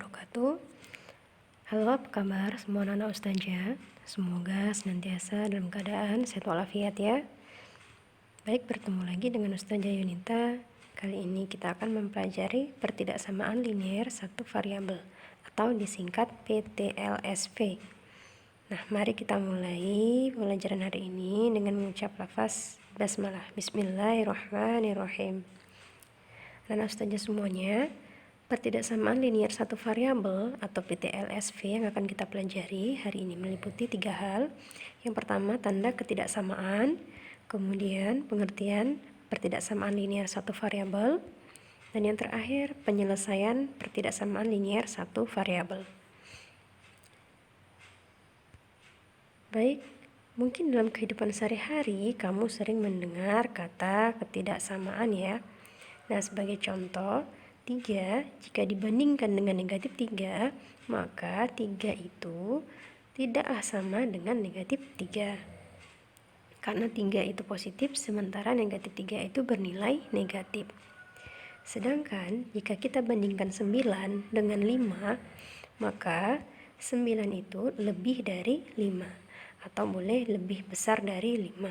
wabarakatuh. Halo, apa kabar semua anak ustazah? Semoga senantiasa dalam keadaan sehat walafiat ya. Baik, bertemu lagi dengan Ustazah Yunita. Kali ini kita akan mempelajari pertidaksamaan linier satu variabel atau disingkat PTLSV. Nah, mari kita mulai pelajaran hari ini dengan mengucap lafaz basmalah. Bismillahirrahmanirrahim. Dan ustazah semuanya, pertidaksamaan linier satu variabel atau PTLSV yang akan kita pelajari hari ini meliputi 3 hal. Yang pertama, tanda ketidaksamaan, kemudian pengertian pertidaksamaan linier satu variabel, dan yang terakhir penyelesaian pertidaksamaan linier satu variabel. Baik, mungkin dalam kehidupan sehari-hari kamu sering mendengar kata ketidaksamaan ya. Nah, sebagai contoh, 3 jika dibandingkan dengan negatif 3, maka 3 itu tidaklah sama dengan negatif 3. Karena 3 itu positif, sementara negatif 3 itu bernilai negatif. Sedangkan jika kita bandingkan 9 dengan 5, maka 9 itu lebih dari 5, atau boleh lebih besar dari 5.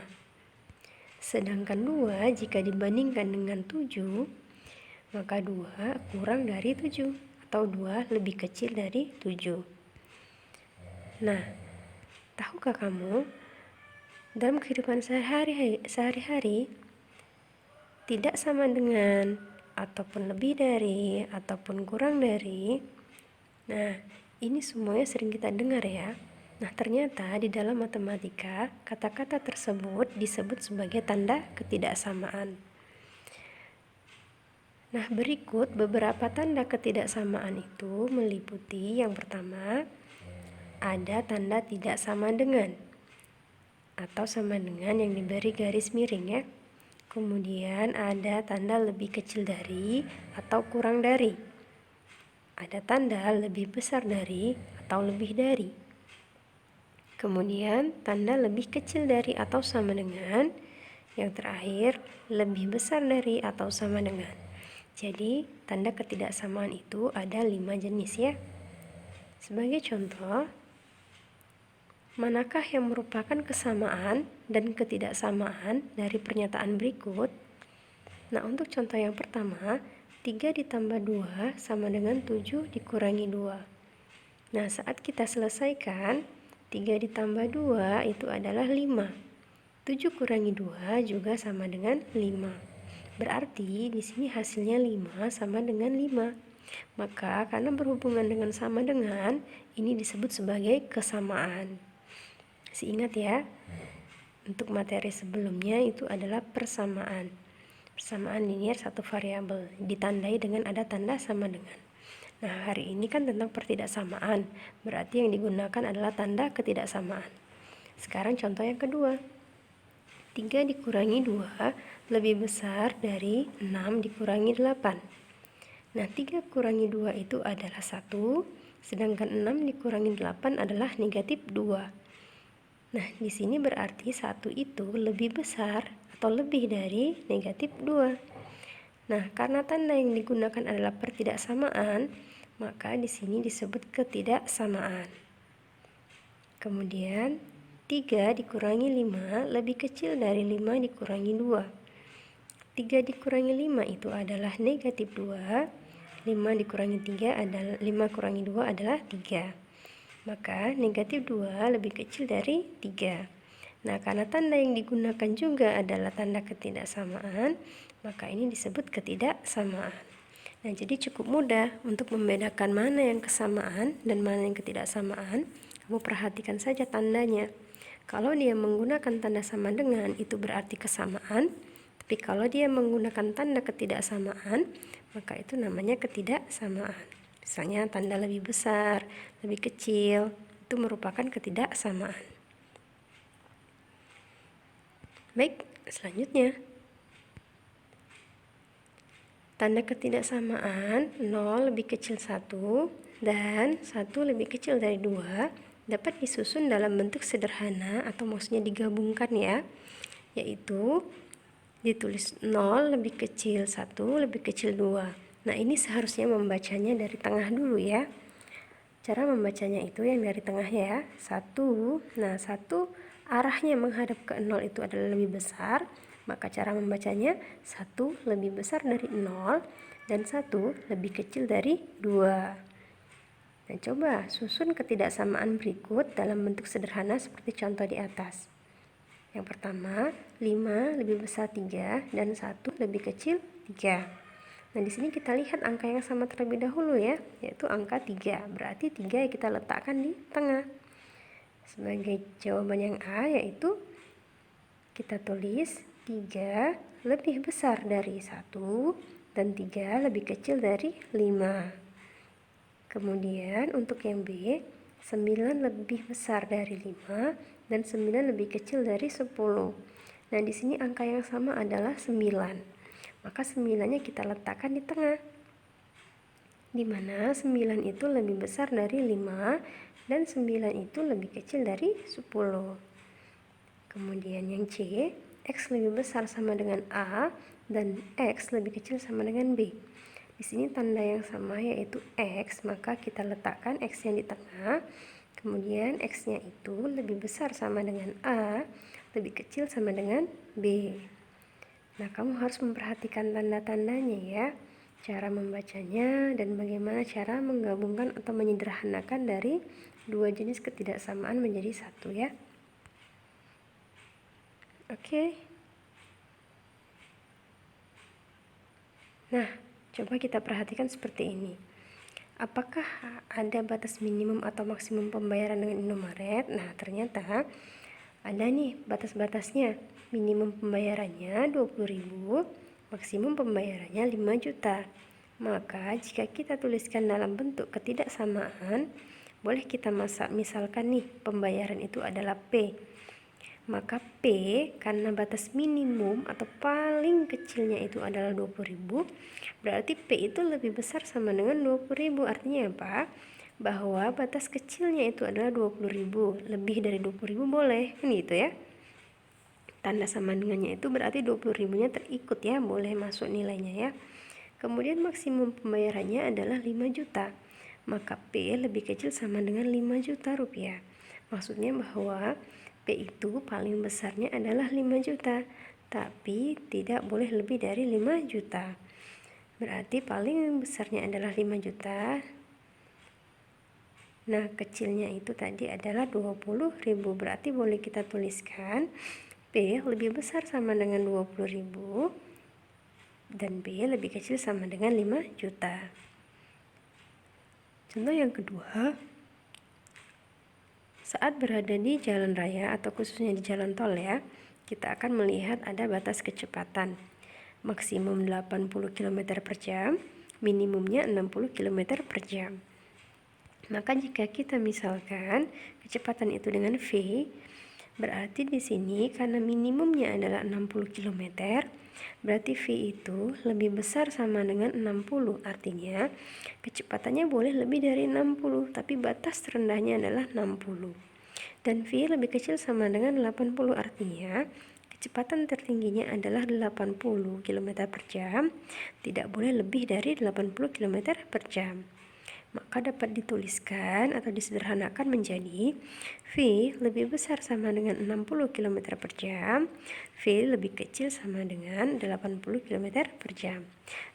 Sedangkan 2 jika dibandingkan dengan 7, maka 2 kurang dari 7 atau 2 lebih kecil dari 7. Nah, tahukah kamu dalam kehidupan sehari-hari tidak sama dengan ataupun lebih dari ataupun kurang dari. Nah, ini semuanya sering kita dengar ya. Nah, ternyata di dalam matematika, kata-kata tersebut disebut sebagai tanda ketidaksamaan. Nah, berikut beberapa tanda ketidaksamaan itu meliputi yang pertama, ada tanda tidak sama dengan atau sama dengan yang diberi garis miring ya. Kemudian ada tanda lebih kecil dari atau kurang dari. Ada tanda lebih besar dari atau lebih dari. Kemudian tanda lebih kecil dari atau sama dengan. Yang terakhir, lebih besar dari atau sama dengan. Jadi, tanda ketidaksamaan itu ada 5 jenis ya. Sebagai contoh, manakah yang merupakan kesamaan dan ketidaksamaan dari pernyataan berikut? Nah, untuk contoh yang pertama, 3 ditambah 2 sama dengan 7 dikurangi 2. Nah, saat kita selesaikan, 3 ditambah 2 itu adalah 5. 7 kurangi 2 juga sama dengan 5. Berarti di sini hasilnya 5 sama dengan 5. Maka karena berhubungan dengan sama dengan, ini disebut sebagai kesamaan. Masih ingat ya? Untuk materi sebelumnya itu adalah persamaan. Persamaan linier satu variabel ditandai dengan ada tanda sama dengan. Nah, hari ini kan tentang pertidaksamaan, berarti yang digunakan adalah tanda ketidaksamaan. Sekarang contoh yang kedua. 3 dikurangi 2 lebih besar dari 6 dikurangi 8. Nah, 3 kurangi 2 itu adalah 1, sedangkan 6 dikurangi 8 adalah negatif 2. Nah, di sini berarti 1 itu lebih besar atau lebih dari negatif 2. Nah, karena tanda yang digunakan adalah pertidaksamaan, maka di sini disebut ketidaksamaan. Kemudian 3 dikurangi 5 lebih kecil dari 5 dikurangi 2. 3 dikurangi 5 itu adalah negatif 2. 5 dikurangi 3 adalah 5 kurangi 2 adalah 3. Maka negatif 2 lebih kecil dari 3. Nah, karena tanda yang digunakan juga adalah tanda ketidaksamaan, maka ini disebut ketidaksamaan. Nah, jadi cukup mudah untuk membedakan mana yang kesamaan dan mana yang ketidaksamaan. Kamu perhatikan saja tandanya. Kalau dia menggunakan tanda sama dengan, itu berarti kesamaan. Tapi kalau dia menggunakan tanda ketidaksamaan, maka itu namanya ketidaksamaan. Misalnya tanda lebih besar, lebih kecil, itu merupakan ketidaksamaan. Baik, selanjutnya. Tanda ketidaksamaan 0 lebih kecil 1 dan 1 lebih kecil dari 2 dapat disusun dalam bentuk sederhana atau maksudnya digabungkan ya, yaitu ditulis 0 lebih kecil 1 lebih kecil 2. Nah, ini seharusnya membacanya dari tengah dulu ya. Cara membacanya itu yang dari tengah ya. 1. Nah, 1 arahnya menghadap ke 0 itu adalah lebih besar. Maka cara membacanya 1 lebih besar dari 0 dan 1 lebih kecil dari 2. Nah, coba susun ketidaksamaan berikut dalam bentuk sederhana seperti contoh di atas. Yang pertama, 5 lebih besar 3 dan 1 lebih kecil 3. Nah, di sini kita lihat angka yang sama terlebih dahulu ya, yaitu angka 3. Berarti 3 yang kita letakkan di tengah. Sebagai jawaban yang A yaitu kita tulis 3 lebih besar dari 1 dan 3 lebih kecil dari 5. Kemudian untuk yang B, 9 lebih besar dari 5 dan 9 lebih kecil dari 10. Nah, di sini angka yang sama adalah 9. Maka 9-nya kita letakkan di tengah. Di mana 9 itu lebih besar dari 5 dan 9 itu lebih kecil dari 10. Kemudian yang C, X lebih besar sama dengan A dan X lebih kecil sama dengan B. Di sini tanda yang sama yaitu X, maka kita letakkan X yang di tengah. Kemudian X-nya itu lebih besar sama dengan A, lebih kecil sama dengan B. Nah, kamu harus memperhatikan tanda-tandanya ya, cara membacanya dan bagaimana cara menggabungkan atau menyederhanakan dari dua jenis ketidaksamaan menjadi satu ya. Oke. Nah, coba kita perhatikan seperti ini. Apakah ada batas minimum atau maksimum pembayaran dengan Indomaret? Nah, ternyata ada nih batas-batasnya. Minimum pembayarannya 20.000, maksimum pembayarannya 5 juta. Maka jika kita tuliskan dalam bentuk ketidaksamaan, boleh kita misalkan nih pembayaran itu adalah P. Maka P karena batas minimum atau paling kecilnya itu adalah 20.000, berarti P itu lebih besar sama dengan 20.000. Artinya apa? Bahwa batas kecilnya itu adalah 20.000, lebih dari 20.000 boleh, kan gitu ya. Tanda sama dengannya itu berarti 20.000-nya terikut ya, boleh masuk nilainya ya. Kemudian maksimum pembayarannya adalah 5 juta. Maka P lebih kecil sama dengan 5 juta rupiah. Maksudnya bahwa P itu paling besarnya adalah 5 juta, tapi tidak boleh lebih dari 5 juta. Berarti paling besarnya adalah 5 juta. Nah, kecilnya itu tadi adalah 20.000. Berarti boleh kita tuliskan P lebih besar sama dengan 20.000 dan B lebih kecil sama dengan 5 juta. Contoh yang kedua, saat berada di jalan raya atau khususnya di jalan tol ya, kita akan melihat ada batas kecepatan. Maksimum 80 km per jam, minimumnya 60 km per jam. Maka jika kita misalkan kecepatan itu dengan V, berarti di sini karena minimumnya adalah 60 km, berarti V itu lebih besar sama dengan 60. Artinya kecepatannya boleh lebih dari 60, tapi batas terendahnya adalah 60. Dan V lebih kecil sama dengan 80, artinya kecepatan tertingginya adalah 80 km per jam, tidak boleh lebih dari 80 km per jam. Maka dapat dituliskan atau disederhanakan menjadi V lebih besar sama dengan 60 km per jam, V lebih kecil sama dengan 80 km per jam.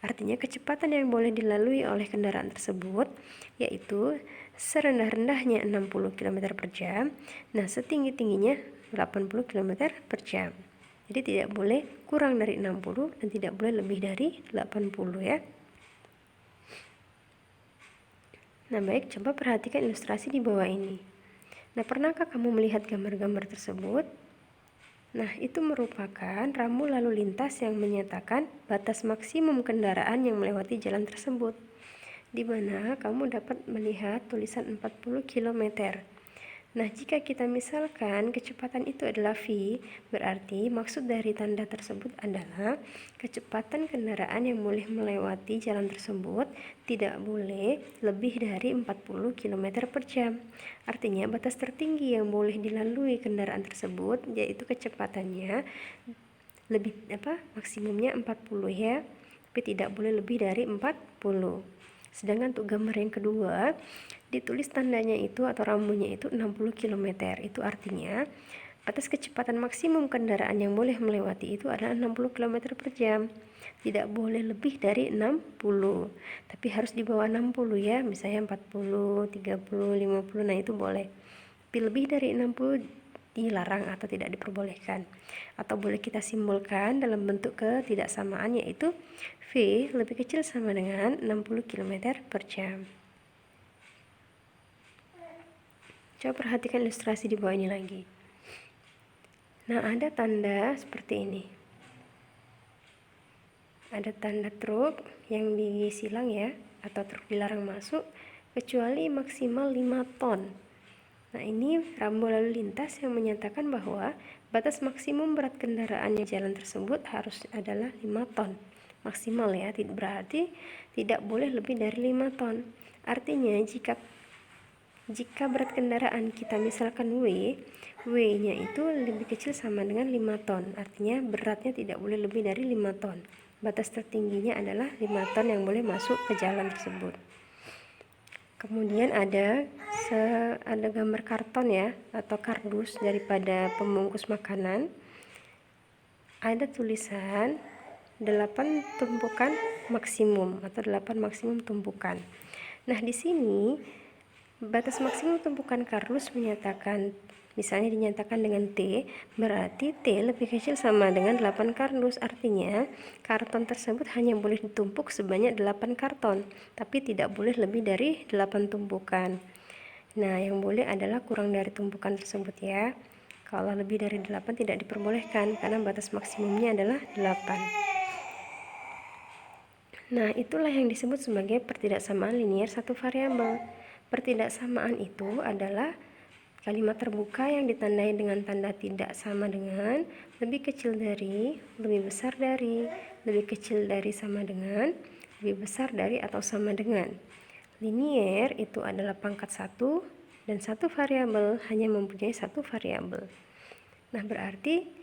Artinya kecepatan yang boleh dilalui oleh kendaraan tersebut yaitu serendah-rendahnya 60 km per jam, nah setinggi-tingginya 80 km per jam. Jadi tidak boleh kurang dari 60 dan tidak boleh lebih dari 80 ya. Nah, baik, coba perhatikan ilustrasi di bawah ini. Nah, pernahkah kamu melihat gambar-gambar tersebut? Nah, itu merupakan rambu lalu lintas yang menyatakan batas maksimum kendaraan yang melewati jalan tersebut, di mana kamu dapat melihat tulisan 40 km. Nah, jika kita misalkan kecepatan itu adalah V, berarti maksud dari tanda tersebut adalah kecepatan kendaraan yang boleh melewati jalan tersebut tidak boleh lebih dari 40 km per jam. Artinya batas tertinggi yang boleh dilalui kendaraan tersebut yaitu kecepatannya maksimumnya 40 ya. tapi tidak boleh lebih dari 40. Sedangkan untuk gambar yang kedua, ditulis tandanya itu atau rambunya itu 60 km. Itu artinya batas kecepatan maksimum kendaraan yang boleh melewati itu adalah 60 km per jam. Tidak boleh lebih dari 60, tapi harus di bawah 60 ya, misalnya 40, 30, 50, nah itu boleh. Tapi lebih dari 60 dilarang atau tidak diperbolehkan. Atau boleh kita simbolkan dalam bentuk ketidaksamaan, yaitu V lebih kecil sama dengan 60 km per jam. Coba perhatikan ilustrasi di bawah ini lagi. Nah, ada tanda seperti ini. Ada tanda truk yang disilang ya, atau truk dilarang masuk kecuali maksimal 5 ton. Nah, ini rambu lalu lintas yang menyatakan bahwa batas maksimum berat kendaraan yang jalan tersebut harus adalah 5 ton. Maksimal ya, berarti tidak boleh lebih dari 5 ton. Artinya jika berat kendaraan kita misalkan W-nya itu lebih kecil sama dengan 5 ton. Artinya beratnya tidak boleh lebih dari 5 ton. Batas tertingginya adalah 5 ton yang boleh masuk ke jalan tersebut. Kemudian ada gambar karton ya, atau kardus daripada pembungkus makanan. Ada tulisan 8 tumpukan maksimum atau 8 maksimum tumpukan. Nah, di sini batas maksimum tumpukan kardus menyatakan, misalnya dinyatakan dengan T, berarti T lebih kecil sama dengan 8 kardus. Artinya karton tersebut hanya boleh ditumpuk sebanyak 8 karton, tapi tidak boleh lebih dari 8 tumpukan. Nah, yang boleh adalah kurang dari tumpukan tersebut ya. Kalau lebih dari 8 tidak diperbolehkan karena batas maksimumnya adalah 8. Nah, itulah yang disebut sebagai pertidaksamaan linier satu variabel. Pertidaksamaan itu adalah kalimat terbuka yang ditandai dengan tanda tidak sama dengan, lebih kecil dari, lebih besar dari, lebih kecil dari sama dengan, lebih besar dari atau sama dengan. Linier itu adalah pangkat 1 dan satu variabel hanya mempunyai satu variabel. Nah, berarti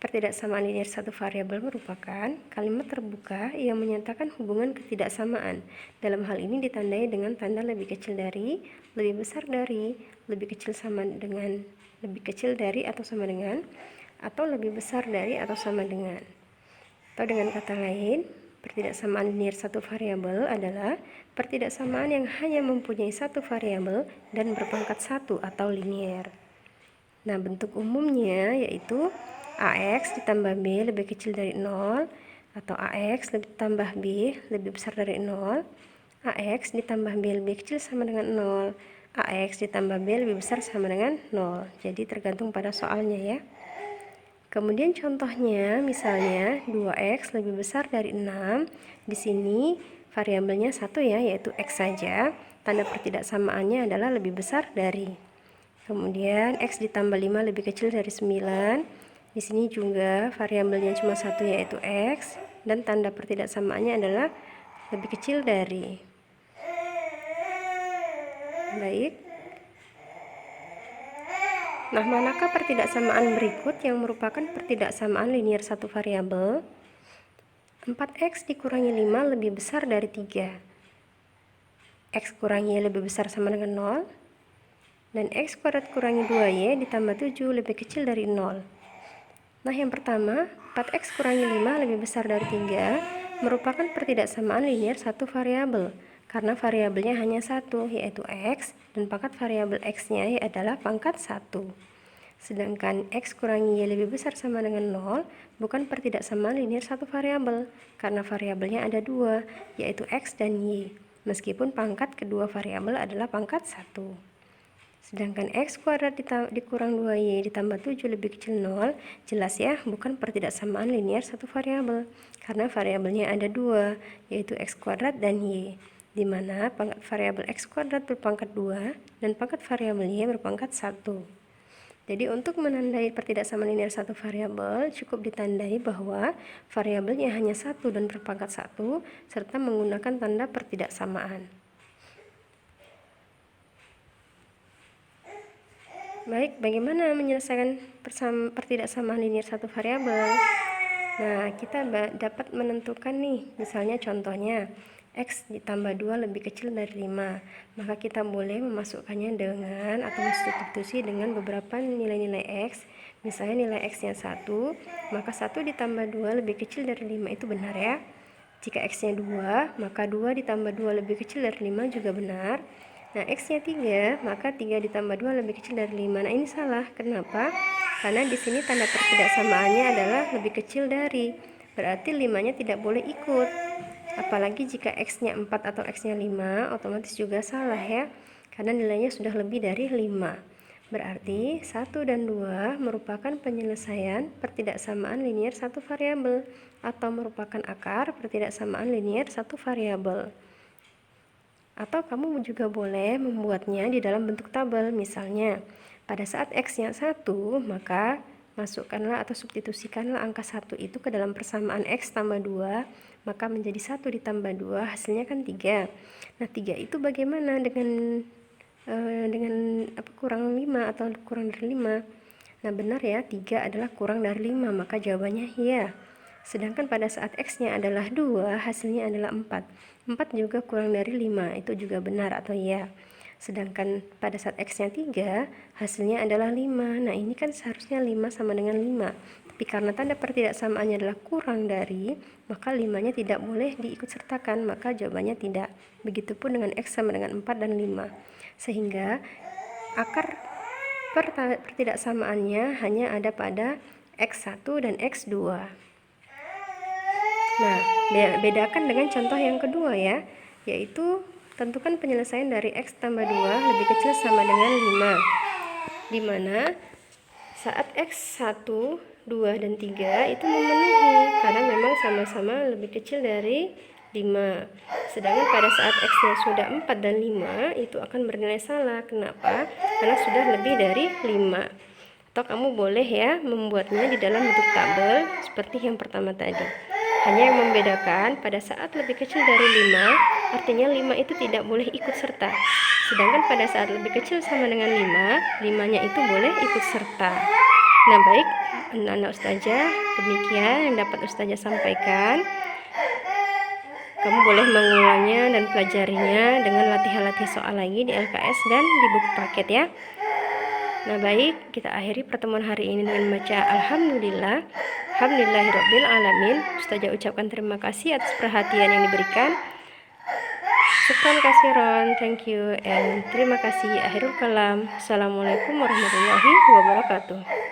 pertidaksamaan linier satu variabel merupakan kalimat terbuka yang menyatakan hubungan ketidaksamaan. Dalam hal ini ditandai dengan tanda lebih kecil dari, lebih besar dari, lebih kecil dari atau sama dengan, atau lebih besar dari atau sama dengan. Atau dengan kata lain, pertidaksamaan linier satu variabel adalah pertidaksamaan yang hanya mempunyai satu variabel dan berpangkat 1 atau linier. Nah, bentuk umumnya yaitu AX ditambah B lebih kecil dari 0, atau AX ditambah B lebih besar dari 0, AX ditambah B lebih kecil sama dengan 0, AX ditambah B lebih besar sama dengan 0. Jadi tergantung pada soalnya ya. Kemudian contohnya misalnya 2X lebih besar dari 6. Di sini variabelnya 1 ya, yaitu X saja. Tanda pertidaksamaannya adalah lebih besar dari. Kemudian X ditambah 5 lebih kecil dari 9. Di sini juga variabelnya cuma 1 yaitu X, dan tanda pertidaksamaannya adalah lebih kecil dari. Baik. Nah, manakah pertidaksamaan berikut yang merupakan pertidaksamaan linier satu variabel? 4X dikurangi 5 lebih besar dari 3. X kurangi Y lebih besar sama dengan 0. Dan X kuadrat kurangi 2Y ditambah 7 lebih kecil dari 0. Nah, yang pertama, 4X kurangi 5 lebih besar dari 3 merupakan pertidaksamaan linier satu variabel karena variabelnya hanya satu, yaitu X, dan pangkat variabel X-nya adalah pangkat 1. Sedangkan X kurangi Y lebih besar sama dengan 0 bukan pertidaksamaan linier satu variabel karena variabelnya ada 2, yaitu X dan Y, meskipun pangkat kedua variabel adalah pangkat 1. Sedangkan X kuadrat dikurang 2Y ditambah 7 lebih kecil 0, jelas ya bukan pertidaksamaan linier satu variabel karena variabelnya ada 2, yaitu X kuadrat dan Y, di mana pangkat variabel X kuadrat berpangkat 2 dan pangkat variabel Y berpangkat 1. Jadi untuk menandai pertidaksamaan linier satu variabel cukup ditandai bahwa variabelnya hanya 1 dan berpangkat 1 serta menggunakan tanda pertidaksamaan. Baik, bagaimana menyelesaikan pertidaksamaan linier satu variabel? Nah, kita dapat menentukan nih, misalnya contohnya X ditambah 2 lebih kecil dari 5, maka kita boleh memasukkannya dengan atau mensubstitusi dengan beberapa nilai-nilai X. Misalnya nilai X nya 1, maka 1 ditambah 2 lebih kecil dari 5 itu benar ya. Jika X nya 2, maka 2 ditambah 2 lebih kecil dari 5 juga benar. Nah, X nya 3, maka 3 ditambah 2 lebih kecil dari 5. Nah, ini salah. Kenapa? Karena di sini tanda pertidaksamaannya adalah lebih kecil dari. Berarti 5-nya tidak boleh ikut. Apalagi jika X-nya 4 atau X-nya 5, otomatis juga salah ya. Karena nilainya sudah lebih dari 5. Berarti 1 dan 2 merupakan penyelesaian pertidaksamaan linier satu variabel atau merupakan akar pertidaksamaan linier satu variabel. Atau kamu juga boleh membuatnya di dalam bentuk tabel. Misalnya, pada saat X-nya 1, maka masukkanlah atau substitusikanlah angka 1 itu ke dalam persamaan X tambah 2, maka menjadi 1 ditambah 2, hasilnya kan 3. Nah, 3 itu bagaimana dengan kurang 5 atau kurang dari 5? Nah, benar ya, 3 adalah kurang dari 5, maka jawabannya ya. Sedangkan pada saat X-nya adalah 2, hasilnya adalah 4. 4 juga kurang dari 5, itu juga benar atau ya. Sedangkan pada saat X-nya 3, hasilnya adalah 5. Nah, ini kan seharusnya 5 sama dengan 5. Tapi karena tanda pertidaksamaannya adalah kurang dari, maka 5-nya tidak boleh diikut sertakan, maka jawabannya tidak. Begitupun dengan X sama dengan 4 dan 5. Sehingga akar pertidaksamaannya hanya ada pada X1 dan X2. Nah, bedakan dengan contoh yang kedua ya, yaitu tentukan penyelesaian dari X tambah 2 lebih kecil sama dengan 5, di mana saat X1, 2, dan 3 itu memenuhi karena memang sama-sama lebih kecil dari 5. Sedangkan pada saat X-nya sudah 4 dan 5 itu akan bernilai salah. Kenapa? Karena sudah lebih dari 5. Atau kamu boleh ya membuatnya di dalam bentuk tabel seperti yang pertama tadi. Hanya yang membedakan pada saat lebih kecil dari 5, artinya 5 itu tidak boleh ikut serta. Sedangkan pada saat lebih kecil sama dengan 5, 5-nya itu boleh ikut serta. Nah, baik anak-anak ustazah, demikian yang dapat ustazah sampaikan. Kamu boleh mengulangnya dan pelajarinya dengan latihan-latihan soal lagi di LKS dan di buku paket ya. Nah, baik, kita akhiri pertemuan hari ini dengan membaca Alhamdulillah. Alhamdulillahirabbil alamin. Ustazah ucapkan terima kasih atas perhatian yang diberikan. Syukran kasiron, thank you, and terima kasih. Akhirul kalam. Assalamualaikum warahmatullahi wabarakatuh.